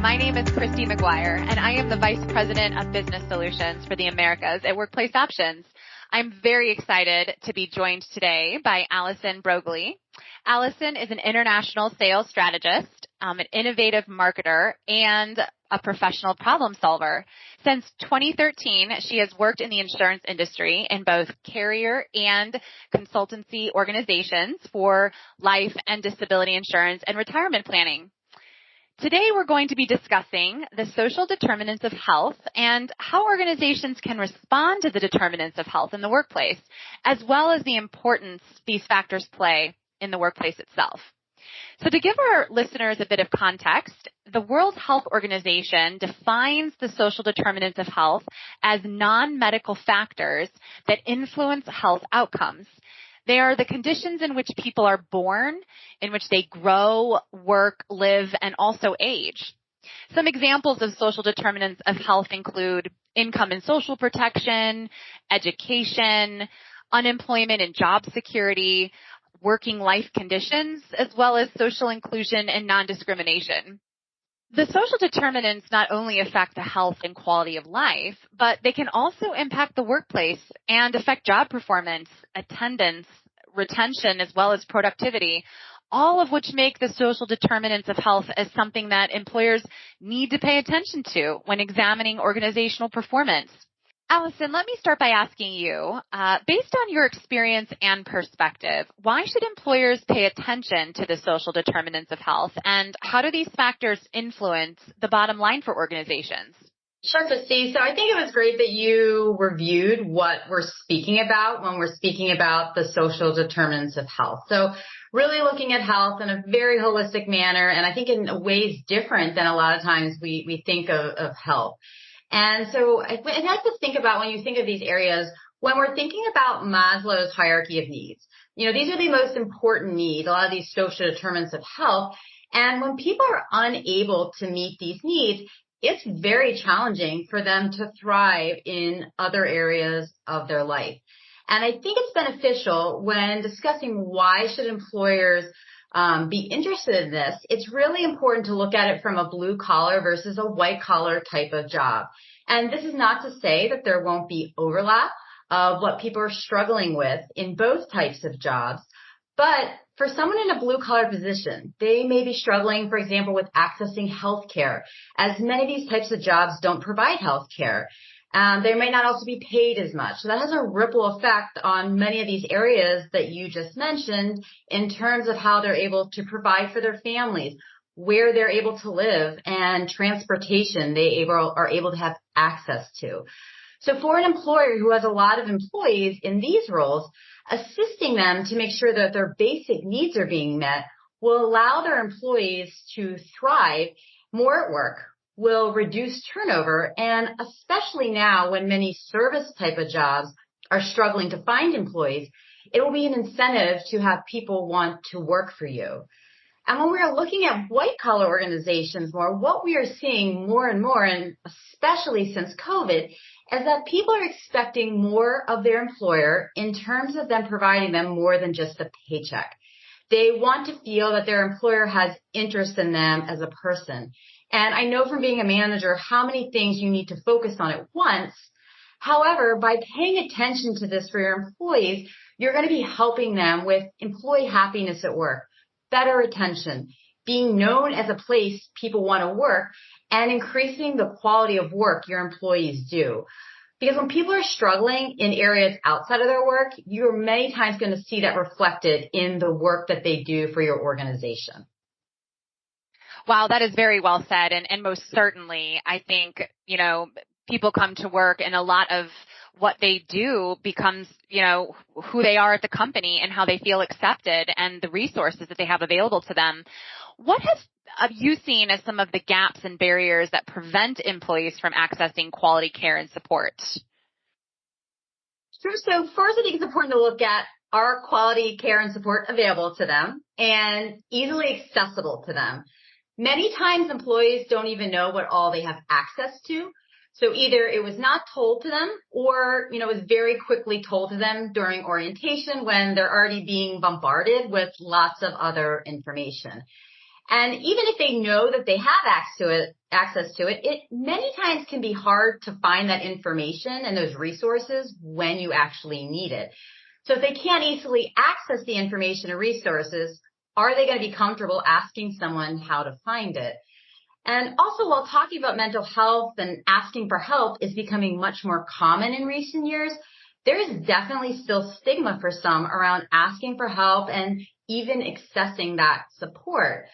my name is Christy McGuire, and I am the Vice President of Business Solutions for the Americas at Workplace Options. I'm very excited to be joined today by Allison Broglie. Allison is an international sales strategist, an innovative marketer, and a professional problem solver. Since 2013, she has worked in the insurance industry in both carrier and consultancy organizations for life and disability insurance and retirement planning. Today, we're going to be discussing the social determinants of health and how organizations can respond to the determinants of health in the workplace, as well as the importance these factors play in the workplace itself. So to give our listeners a bit of context, the World Health Organization defines the social determinants of health as non-medical factors that influence health outcomes. They are the conditions in which people are born, in which they grow, work, live, and also age. Some examples of social determinants of health include income and social protection, education, unemployment and job security, working life conditions, as well as social inclusion and non-discrimination. The social determinants not only affect the health and quality of life, but they can also impact the workplace and affect job performance, attendance, retention, as well as productivity, all of which make the social determinants of health as something that employers need to pay attention to when examining organizational performance. Allison, let me start by asking you, based on your experience and perspective, why should employers pay attention to the social determinants of health, and how do these factors influence the bottom line for organizations? Sure, Christy. So I think it was great that you reviewed what we're speaking about when we're speaking about the social determinants of health. So really looking at health in a very holistic manner, and I think in ways different than a lot of times we think of health. And so I like to think about when you think of these areas, when we're thinking about Maslow's hierarchy of needs, these are the most important needs, a lot of these social determinants of health. And when people are unable to meet these needs, it's very challenging for them to thrive in other areas of their life. And I think it's beneficial when discussing why should employers be interested in this. It's really important to look at it from a blue collar versus a white collar type of job. And this is not to say that there won't be overlap of what people are struggling with in both types of jobs. But for someone in a blue collar position, they may be struggling, for example, with accessing health care, as many of these types of jobs don't provide health care. They may not also be paid as much. So that has a ripple effect on many of these areas that you just mentioned in terms of how they're able to provide for their families, where they're able to live, and transportation they are able to have access to. So for an employer who has a lot of employees in these roles, assisting them to make sure that their basic needs are being met will allow their employees to thrive more at work, will reduce turnover, and especially now when many service type of jobs are struggling to find employees, it will be an incentive to have people want to work for you. And when we are looking at white collar organizations more, what we are seeing more and more, and especially since COVID, is that people are expecting more of their employer in terms of them providing them more than just a paycheck. They want to feel that their employer has interest in them as a person. And I know from being a manager how many things you need to focus on at once. However, by paying attention to this for your employees, you're going to be helping them with employee happiness at work, better retention, being known as a place people want to work, and increasing the quality of work your employees do. Because when people are struggling in areas outside of their work, you're many times going to see that reflected in the work that they do for your organization. Wow, that is very well said. And most certainly, I think, people come to work and a lot of what they do becomes, who they are at the company and how they feel accepted and the resources that they have available to them. What have you seen as some of the gaps and barriers that prevent employees from accessing quality care and support? Sure. So first, I think it's important to look at are quality care and support available to them and easily accessible to them. Many times employees don't even know what all they have access to. So either it was not told to them or, it was very quickly told to them during orientation when they're already being bombarded with lots of other information. And even if they know that they have access to it, it many times can be hard to find that information and those resources when you actually need it. So if they can't easily access the information and resources, are they going to be comfortable asking someone how to find it? And also, while talking about mental health and asking for help is becoming much more common in recent years, there is definitely still stigma for some around asking for help and even accessing that support.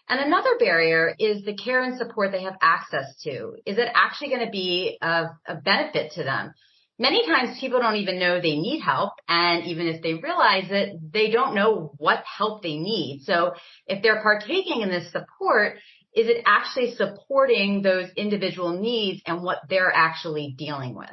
And another barrier is the care and support they have access to. Is it actually going to be of benefit to them? Many times people don't even know they need help. And even if they realize it, they don't know what help they need. So if they're partaking in this support, is it actually supporting those individual needs and what they're actually dealing with?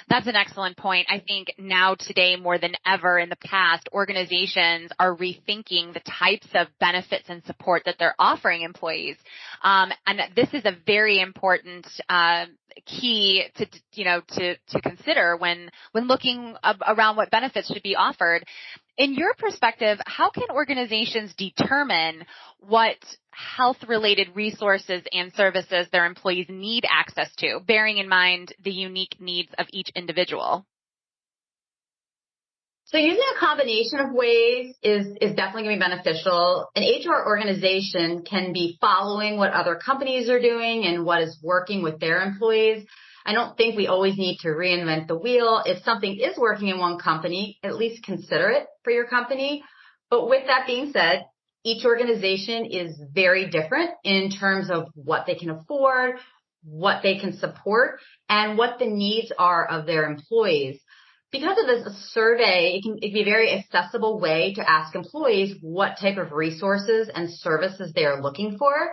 That's an excellent point. I think now today more than ever in the past, organizations are rethinking the types of benefits and support that they're offering employees. And this is a very important key to consider when looking around what benefits should be offered. In your perspective, how can organizations determine what health-related resources and services their employees need access to, bearing in mind the unique needs of each individual? So using a combination of ways is definitely going to be beneficial. An HR organization can be following what other companies are doing and what is working with their employees. I don't think we always need to reinvent the wheel. If something is working in one company, at least consider it for your company. But with that being said, each organization is very different in terms of what they can afford, what they can support, and what the needs are of their employees. Because of this, a survey, it can be a very accessible way to ask employees what type of resources and services they are looking for.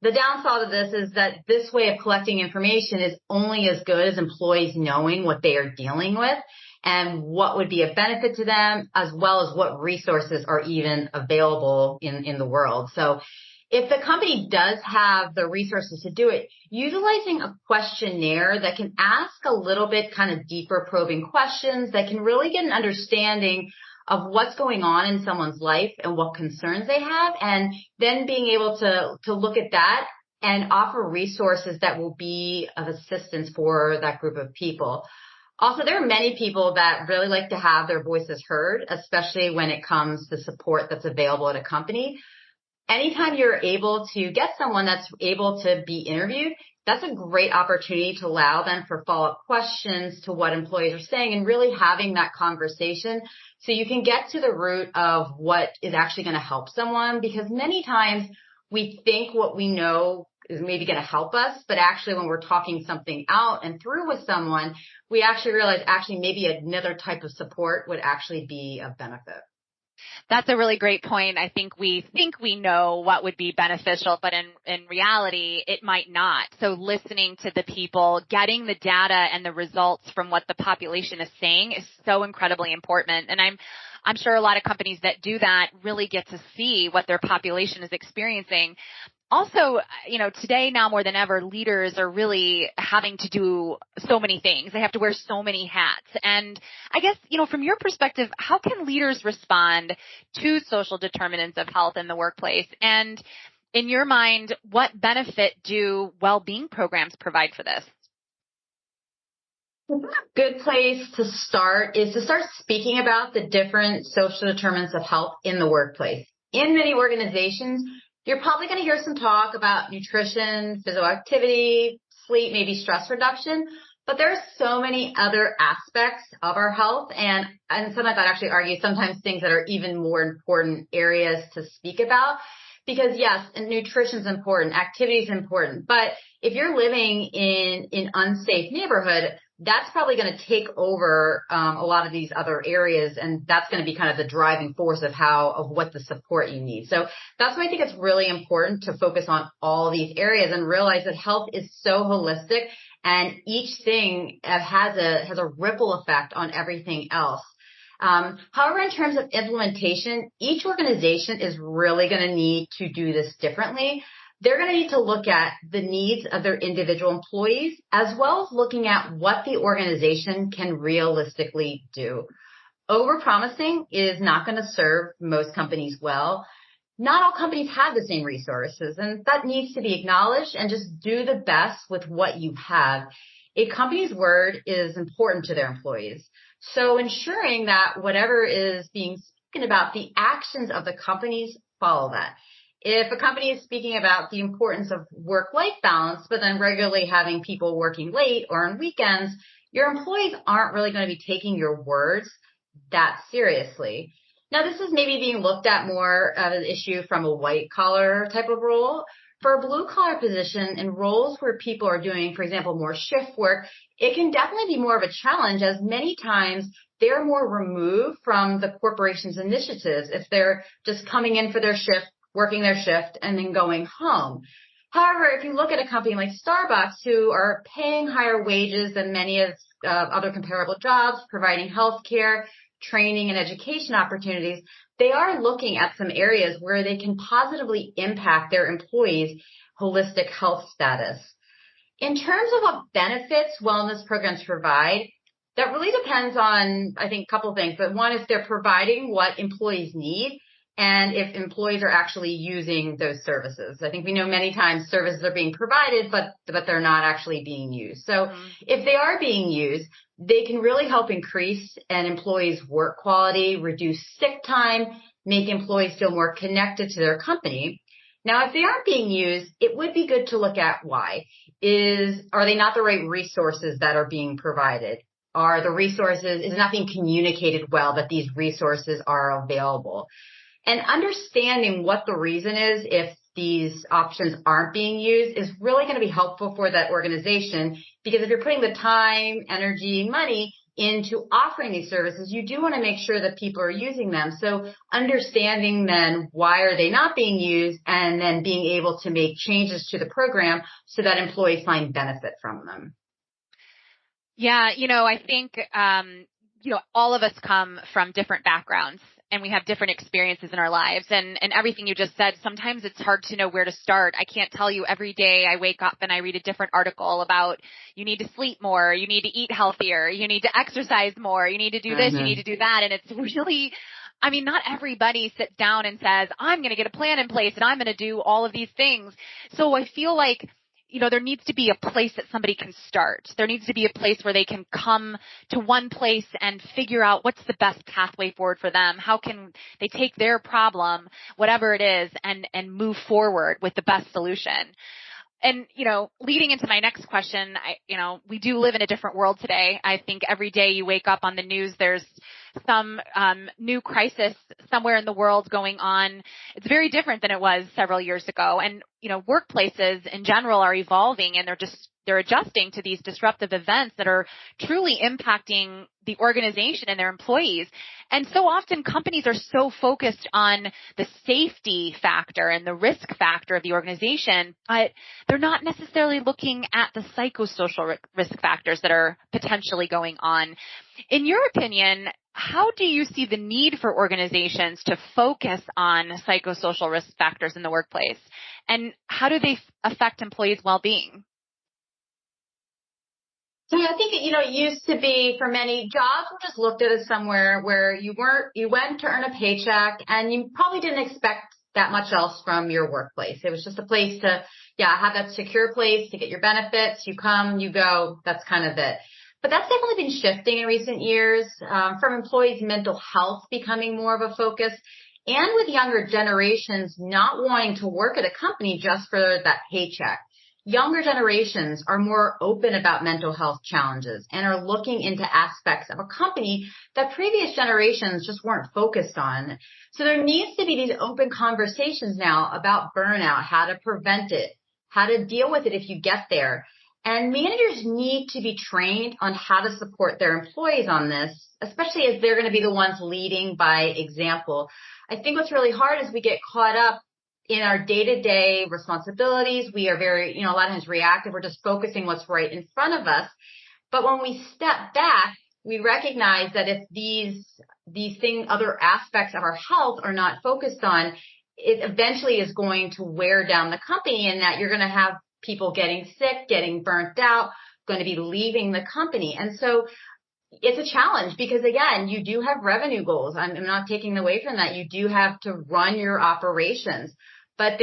The downside of this is that this way of collecting information is only as good as employees knowing what they are dealing with and what would be a benefit to them, as well as what resources are even available in the world. So if the company does have the resources to do it, utilizing a questionnaire that can ask a little bit kind of deeper probing questions that can really get an understanding of what's going on in someone's life and what concerns they have, and then being able to look at that and offer resources that will be of assistance for that group of people. Also, there are many people that really like to have their voices heard, especially when it comes to support that's available at a company. Anytime you're able to get someone that's able to be interviewed, that's a great opportunity to allow them for follow-up questions to what employees are saying and really having that conversation so you can get to the root of what is actually going to help someone, because many times we think what we know is maybe going to help us, but actually when we're talking something out and through with someone, we actually realize maybe another type of support would actually be of benefit. That's a really great point. I think we know what would be beneficial, but in reality, it might not. So listening to the people, getting the data and the results from what the population is saying is so incredibly important. And I'm sure a lot of companies that do that really get to see what their population is experiencing. Also, today now more than ever, leaders are really having to do so many things. They have to wear so many hats. And I guess, from your perspective, how can leaders respond to social determinants of health in the workplace? And in your mind, what benefit do well-being programs provide for this? A good place to start is to start speaking about the different social determinants of health in the workplace. In many organizations, you're probably going to hear some talk about nutrition, physical activity, sleep, maybe stress reduction, but there are so many other aspects of our health, and sometimes I'd actually argue sometimes things that are even more important areas to speak about. Because yes, nutrition is important, activity is important, but if you're living in an unsafe neighborhood, that's probably going to take over a lot of these other areas, and that's going to be kind of the driving force of what the support you need. So that's why I think it's really important to focus on all these areas and realize that health is so holistic, and each thing has a ripple effect on everything else. However, in terms of implementation, each organization is really going to need to do this differently. They're going to need to look at the needs of their individual employees, as well as looking at what the organization can realistically do. Overpromising is not going to serve most companies well. not all companies have the same resources, and that needs to be acknowledged, and just do the best with what you have. A company's word is important to their employees. So ensuring that whatever is being spoken about, the actions of the companies follow that. If a company is speaking about the importance of work-life balance, but then regularly having people working late or on weekends, your employees aren't really going to be taking your words that seriously. Now, this is maybe being looked at more of an issue from a white collar type of role. For a blue collar position in roles where people are doing, for example, more shift work, it can definitely be more of a challenge, as many times they're more removed from the corporation's initiatives if they're just coming in for their shift, working their shift, and then going home. However, if you look at a company like Starbucks, who are paying higher wages than many of other comparable jobs, providing health care, training, and education opportunities, they are looking at some areas where they can positively impact their employees' holistic health status. In terms of what benefits wellness programs provide, that really depends on, I think, a couple of things. But one is they're providing what employees need, and if employees are actually using those services. I think we know many times services are being provided, but they're not actually being used. So if they are being used, they can really help increase an employee's work quality, reduce sick time, make employees feel more connected to their company. Now, if they aren't being used, it would be good to look at why. Are they not the right resources that are being provided? Is it not being communicated well that these resources are available? And understanding what the reason is if these options aren't being used is really going to be helpful for that organization, because if you're putting the time, energy, money into offering these services, you do want to make sure that people are using them. So understanding then why are they not being used, and then being able to make changes to the program so that employees find benefit from them. Yeah, I think, all of us come from different backgrounds, and we have different experiences in our lives, and everything you just said, sometimes it's hard to know where to start. I can't tell you every day I wake up and I read a different article about you need to sleep more, you need to eat healthier, you need to exercise more, you need to do this, you need to do that. And it's really, not everybody sits down and says, I'm going to get a plan in place and I'm going to do all of these things. So I feel like there needs to be a place that somebody can start. There needs to be a place where they can come to one place and figure out what's the best pathway forward for them. How can they take their problem, whatever it is, and move forward with the best solution? And, leading into my next question, we do live in a different world today. I think every day you wake up on the news, there's some new crisis somewhere in the world going on. It's very different than it was several years ago. And, workplaces in general are evolving, and they're adjusting to these disruptive events that are truly impacting the organization and their employees. And so often companies are so focused on the safety factor and the risk factor of the organization, but they're not necessarily looking at the psychosocial risk factors that are potentially going on. In your opinion, how do you see the need for organizations to focus on psychosocial risk factors in the workplace? And how do they affect employees' well-being? So I think, it used to be for many jobs were just looked at as somewhere where you went to earn a paycheck, and you probably didn't expect that much else from your workplace. It was just a place to, have that secure place to get your benefits. You come, you go, that's kind of it. But that's definitely been shifting in recent years, from employees' mental health becoming more of a focus, and with younger generations not wanting to work at a company just for that paycheck. Younger generations are more open about mental health challenges and are looking into aspects of a company that previous generations just weren't focused on. So there needs to be these open conversations now about burnout, how to prevent it, how to deal with it if you get there. And managers need to be trained on how to support their employees on this, especially as they're going to be the ones leading by example. I think what's really hard is we get caught up in our day-to-day responsibilities. We are very, a lot of times reactive. We're just focusing what's right in front of us. But when we step back, we recognize that if these other aspects of our health are not focused on, it eventually is going to wear down the company, and that you're going to have people getting sick, getting burnt out, going to be leaving the company. And so it's a challenge because again, you do have revenue goals. I'm not taking away from that. You do have to run your operations, but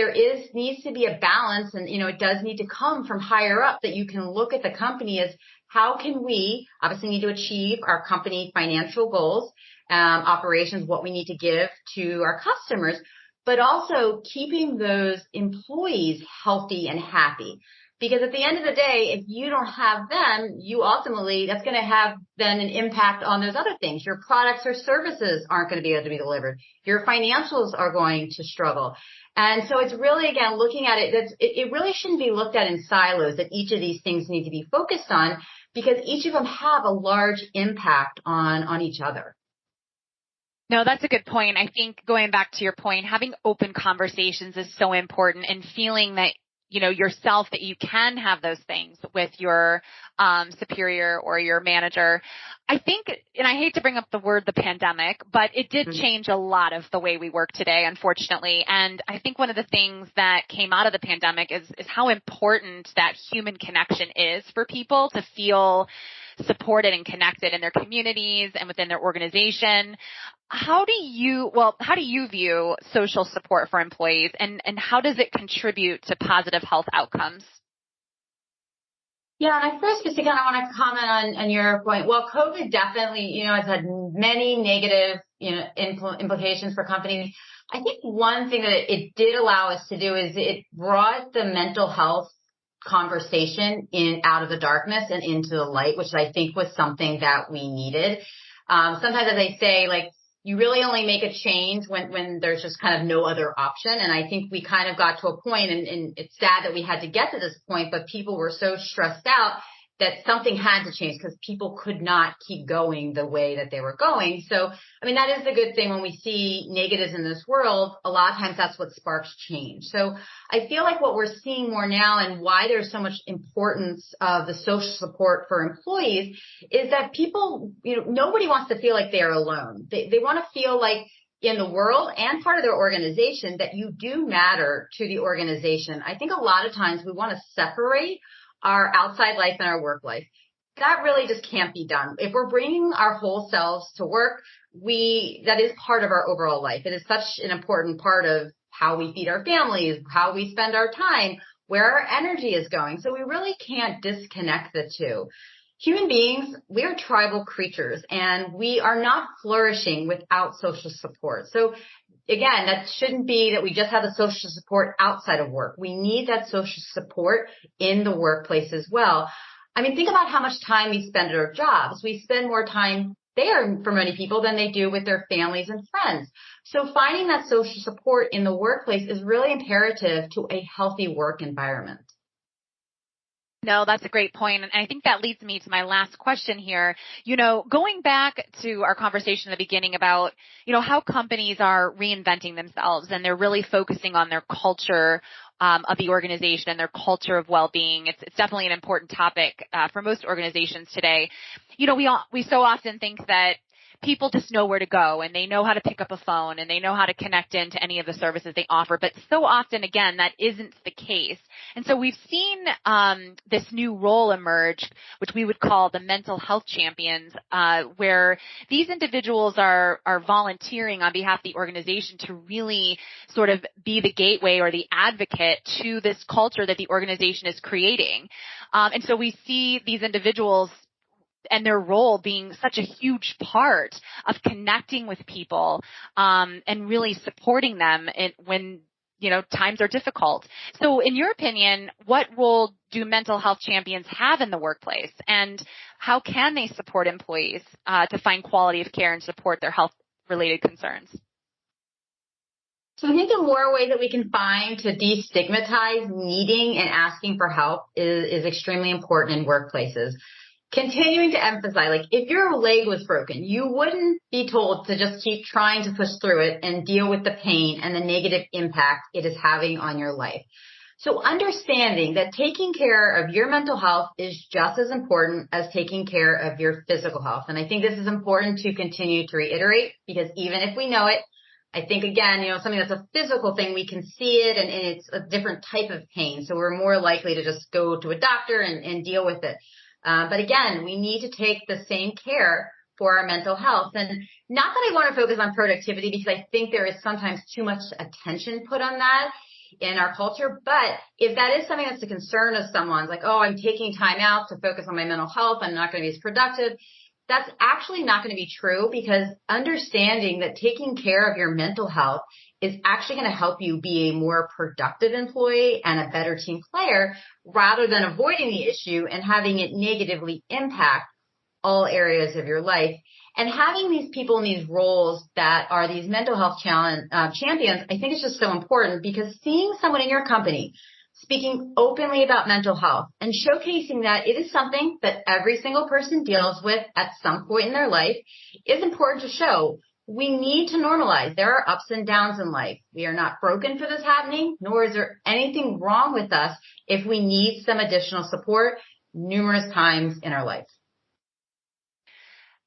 needs to be a balance. And, it does need to come from higher up that you can look at the company as how can we obviously need to achieve our company financial goals, operations, what we need to give to our customers, but also keeping those employees healthy and happy. Because at the end of the day, if you don't have them, that's going to have then an impact on those other things. Your products or services aren't going to be able to be delivered. Your financials are going to struggle. And so it's really, again, looking at it really shouldn't be looked at in silos, that each of these things need to be focused on, because each of them have a large impact on each other. No, that's a good point. I think going back to your point, having open conversations is so important, and feeling that yourself, that you can have those things with your superior or your manager. I think, and I hate to bring up the pandemic, but it did change a lot of the way we work today, unfortunately. And I think one of the things that came out of the pandemic is how important that human connection is for people to feel supported and connected in their communities and within their organization. How do you view social support for employees, and how does it contribute to positive health outcomes? Yeah, and I first just kind of want to comment on your point. Well, COVID definitely, has had many negative, implications for companies. I think one thing that it did allow us to do is it brought the mental health conversation out of the darkness and into the light, which I think was something that we needed. Sometimes, as I say, like, you really only make a change when there's just kind of no other option. And I think we kind of got to a point, and it's sad that we had to get to this point, but people were so stressed out that something had to change because people could not keep going the way that they were going. So, that is the good thing when we see negatives in this world. A lot of times that's what sparks change. So I feel like what we're seeing more now, and why there's so much importance of the social support for employees, is that people, nobody wants to feel like they're alone. They want to feel like in the world and part of their organization that you do matter to the organization. I think a lot of times we want to separate our outside life and our work life. That really just can't be done. If we're bringing our whole selves to work, that is part of our overall life. It is such an important part of how we feed our families, how we spend our time, where our energy is going. So we really can't disconnect the two. Human beings, we are tribal creatures, and we are not flourishing without social support. So again, that shouldn't be that we just have the social support outside of work. We need that social support in the workplace as well. Think about how much time we spend at our jobs. We spend more time there for many people than they do with their families and friends. So finding that social support in the workplace is really imperative to a healthy work environment. No, that's a great point. And I think that leads me to my last question here. Going back to our conversation at the beginning about, how companies are reinventing themselves, and they're really focusing on their culture of the organization and their culture of well-being. It's definitely an important topic for most organizations today. We so often think that people just know where to go, and they know how to pick up a phone, and they know how to connect into any of the services they offer. But so often, again, that isn't the case. And so we've seen this new role emerge, which we would call the mental health champions, where these individuals are volunteering on behalf of the organization to really sort of be the gateway or the advocate to this culture that the organization is creating. And so we see these individuals and their role being such a huge part of connecting with people, and really supporting them when, times are difficult. So in your opinion, what role do mental health champions have in the workplace, and how can they support employees to find quality of care and support their health related concerns? So I think the more ways that we can find to destigmatize needing and asking for help is extremely important in workplaces. Continuing to emphasize, like, if your leg was broken, you wouldn't be told to just keep trying to push through it and deal with the pain and the negative impact it is having on your life. So understanding that taking care of your mental health is just as important as taking care of your physical health. And I think this is important to continue to reiterate, because even if we know it, I think, again, something that's a physical thing, we can see it, and it's a different type of pain. So we're more likely to just go to a doctor and deal with it. But again, we need to take the same care for our mental health. And not that I want to focus on productivity, because I think there is sometimes too much attention put on that in our culture. But if that is something that's a concern of someone's, like, oh, I'm taking time out to focus on my mental health, I'm not going to be as productive. That's actually not going to be true, because understanding that taking care of your mental health is actually going to help you be a more productive employee and a better team player, rather than avoiding the issue and having it negatively impact all areas of your life. And having these people in these roles that are these mental health champions, I think is just so important, because seeing someone in your company speaking openly about mental health and showcasing that it is something that every single person deals with at some point in their life is important to show. We need to normalize. There are ups and downs in life. We are not broken for this happening, nor is there anything wrong with us if we need some additional support numerous times in our life.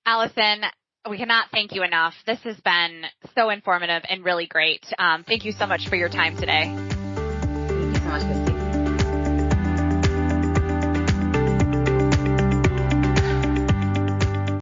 Allison, we cannot thank you enough. This has been so informative and really great. Thank you so much for your time today. Thank you so much, Christy.